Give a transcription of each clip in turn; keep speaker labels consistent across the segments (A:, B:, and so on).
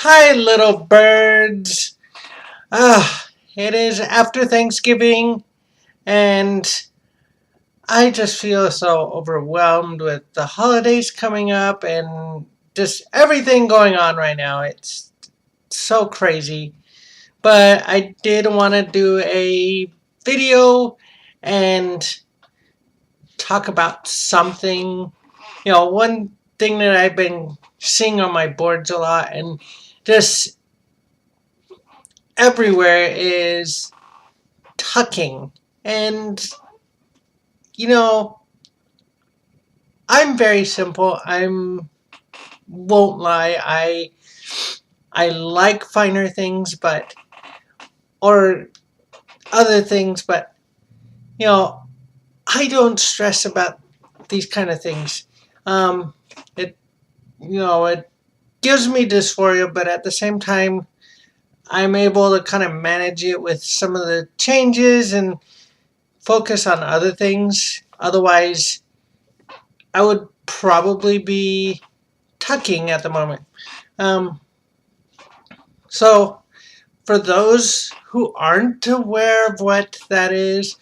A: Hi, little birds. It is after Thanksgiving, and I just feel so overwhelmed with the holidays coming up and just everything going on right now. It's so crazy. But I did want to do a video and talk about something. One thing that I've been seeing on my boards a lot and just everywhere is tucking. And, you know, I'm very simple. Won't lie. I like finer things, or other things, but, you know, I don't stress about these kind of things. Um, it, it gives me dysphoria, but at the same time, I'm able to kind of manage it with some of the changes and focus on other things. Otherwise, I would probably be tucking at the moment. Um, so, for those who aren't aware of what that is,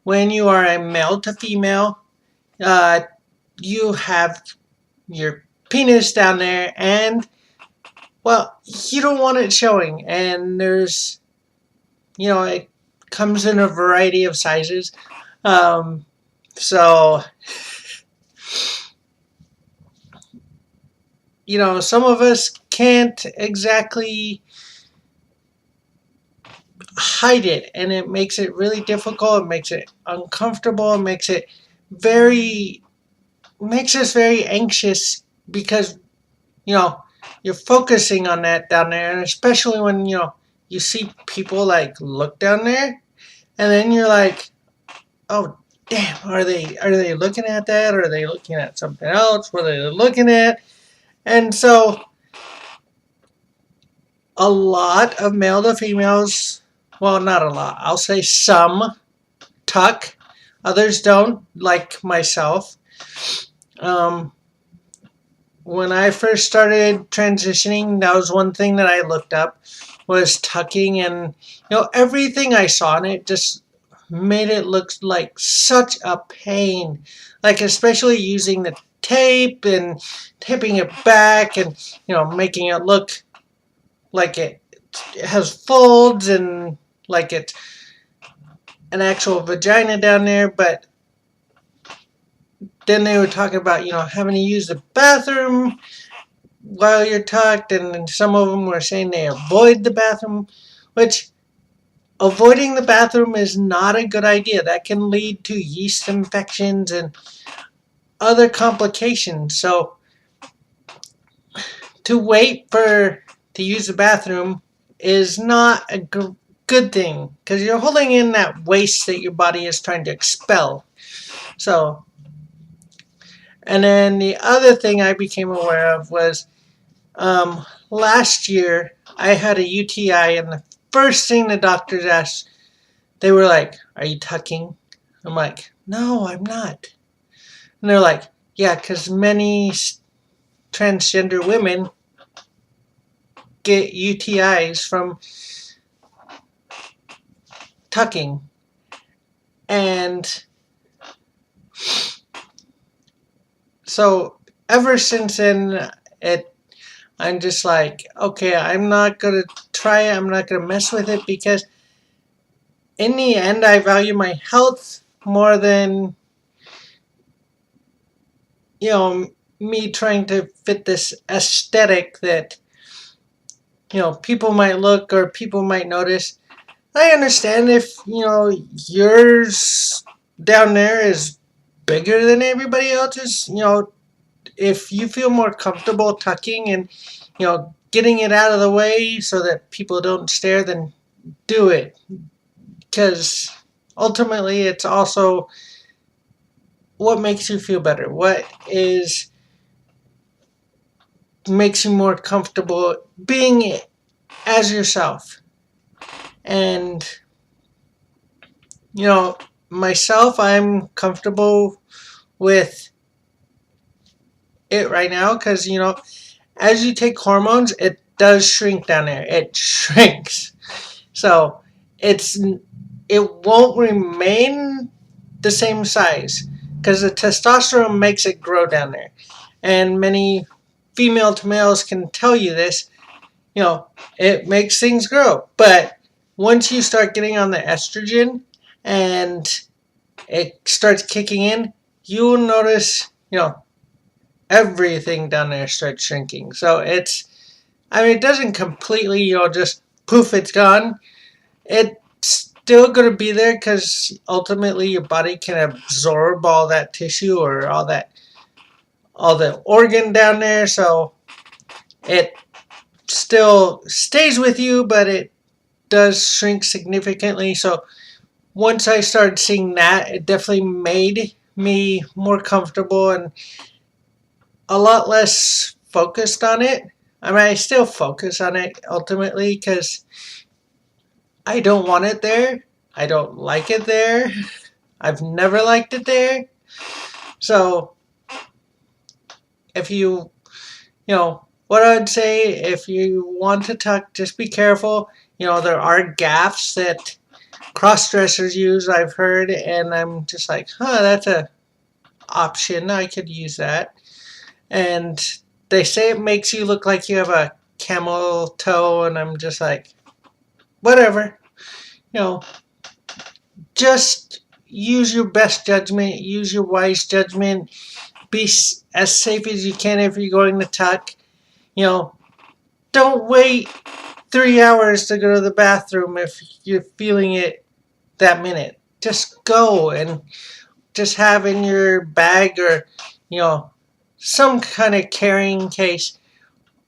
A: when you are a male to female, uh, you have your penis down there, and well, you don't want it showing. And it comes in a variety of sizes. Um, so, some of us can't exactly hide it, and it makes it really difficult. It makes it uncomfortable. It very makes us very anxious because you know you're focusing on that down there, and especially when you see people like look down there, and then you're like, oh damn, are they looking at that, or are they looking at something else? What are they looking at? And so a lot of male to females, well, not a lot, I'll say some tuck, others don't, like myself. Um, when I first started transitioning, that was one thing that I looked up was tucking, and everything I saw in it just made it look like such a pain, like especially using the tape and taping it back and making it look like it has folds and like it's an actual vagina down there. But then they were talking about having to use the bathroom while you're tucked, and some of them were saying they avoid the bathroom, which avoiding the bathroom is not a good idea. That can lead to yeast infections and other complications. So to wait to use the bathroom is not a good thing, because you're holding in that waste that your body is trying to expel. So, and then the other thing I became aware of was last year I had a UTI, and the first thing the doctors asked, they were like, "Are you tucking?" I'm like, "No, I'm not." And they're like, "Yeah, because many transgender women get UTIs from tucking." And so ever since then, I'm just like, okay, I'm not gonna try it. I'm not gonna mess with it, because in the end, I value my health more than me trying to fit this aesthetic that people might look or people might notice. I understand if yours down there is bigger than everybody else's. If you feel more comfortable tucking and getting it out of the way so that people don't stare, then do it, because ultimately it's also what makes you feel better, makes you more comfortable being as yourself. And myself, I'm comfortable with it right now, because as you take hormones, it does shrink down there. It shrinks. So it's it won't remain the same size because the testosterone makes it grow down there. And many female to males can tell you this, it makes things grow. But once you start getting on the estrogen and it starts kicking in, you will notice, everything down there starts shrinking. So it doesn't completely, just poof, it's gone. It's still going to be there because ultimately your body can absorb all that tissue or all the organ down there. So it still stays with you, but it does shrink significantly. So once I started seeing that, it definitely made me more comfortable and a lot less focused on it. I still focus on it ultimately because I don't want it there. I don't like it there. I've never liked it there. So if what I would say, if you want to tuck, just be careful. There are gaffs that cross-dressers use, I've heard, and I'm just like, that's a option. I could use that. And they say it makes you look like you have a camel toe, and I'm just like, whatever. Just use your best judgment, use your wise judgment, be as safe as you can if you're going to tuck. Don't wait 3 hours to go to the bathroom if you're feeling it that minute. Just go and just have in your bag or, some kind of carrying case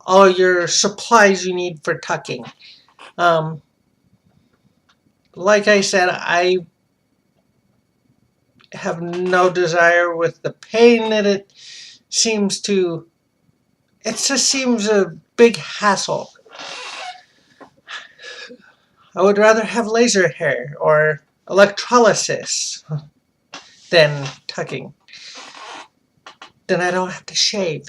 A: all your supplies you need for tucking. Like I said, I have no desire with the pain that it just seems a big hassle. I would rather have laser hair or electrolysis than tucking. Then I don't have to shave.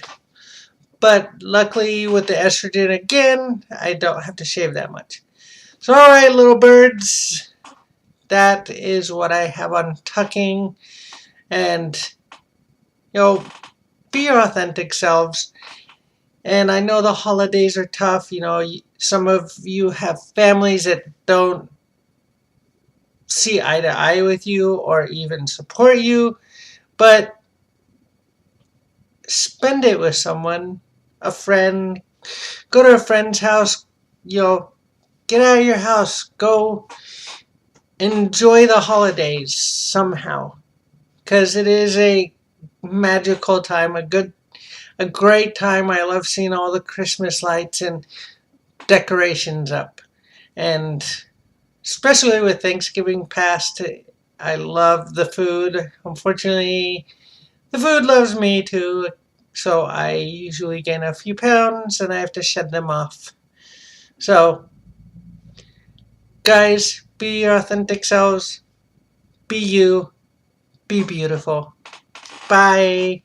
A: But luckily with the estrogen again, I don't have to shave that much. So alright, little birds, that is what I have on tucking. And, be your authentic selves. And I know the holidays are tough. Some of you have families that don't see eye to eye with you or even support you. But spend it with someone, a friend. Go to a friend's house. Get out of your house. Go enjoy the holidays somehow. Because it is a magical time, a great time. I love seeing all the Christmas lights and decorations up. And especially with Thanksgiving past, I love the food. Unfortunately, the food loves me too. So I usually gain a few pounds and I have to shed them off. So, guys, be your authentic selves. Be you. Be beautiful. Bye.